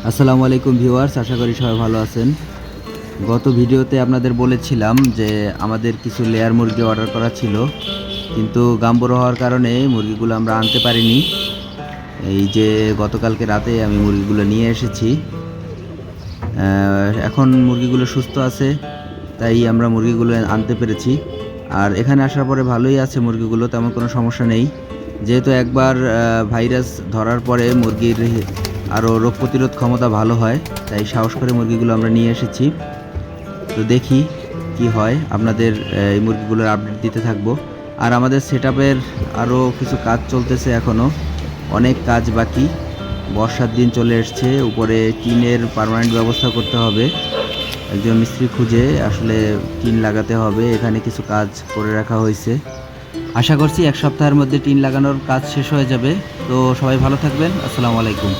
আসসালামু আলাইকুম ভিউয়ার্স, আশা করি সবাই ভালো আছেন। গত ভিডিওতে আপনাদের বলেছিলাম যে আমাদের কিছু লেয়ার মুরগি অর্ডার করা ছিল, কিন্তু গাম্বুরো হওয়ার কারণে মুরগিগুলো আমরা আনতে পারিনি। এই যে গতকালকে রাতে আমি মুরগিগুলো নিয়ে এসেছি। এখন মুরগিগুলো সুস্থ আছে, তাই আমরা মুরগিগুলো আনতে পেরেছি। আর এখানে আসার পরে ভালোই আছে মুরগিগুলো, তেমন কোনো সমস্যা নেই। যেহেতু একবার ভাইরাস ধরার পরে মুরগির আরও রোগ প্রতিরোধ ক্ষমতা ভালো হয়, তাই সাহস করে মুরগিগুলো আমরা নিয়ে এসেছি। তো দেখি কি হয়, আপনাদের এই মুরগিগুলোর আপডেট দিতে থাকবো। আর আমাদের সেটআপের আরও কিছু কাজ চলতেছে, এখনও অনেক কাজ বাকি। বর্ষার দিন চলে এসছে, উপরে টিনের পার্মানেন্ট ব্যবস্থা করতে হবে। একজন মিস্ত্রি খুঁজে আসলে টিন লাগাতে হবে। এখানে কিছু কাজ করে রাখা হয়েছে। আশা করছি এক সপ্তাহের মধ্যে টিন লাগানোর কাজ শেষ হয়ে যাবে। তো সবাই ভালো থাকবেন। আসসালামু আলাইকুম।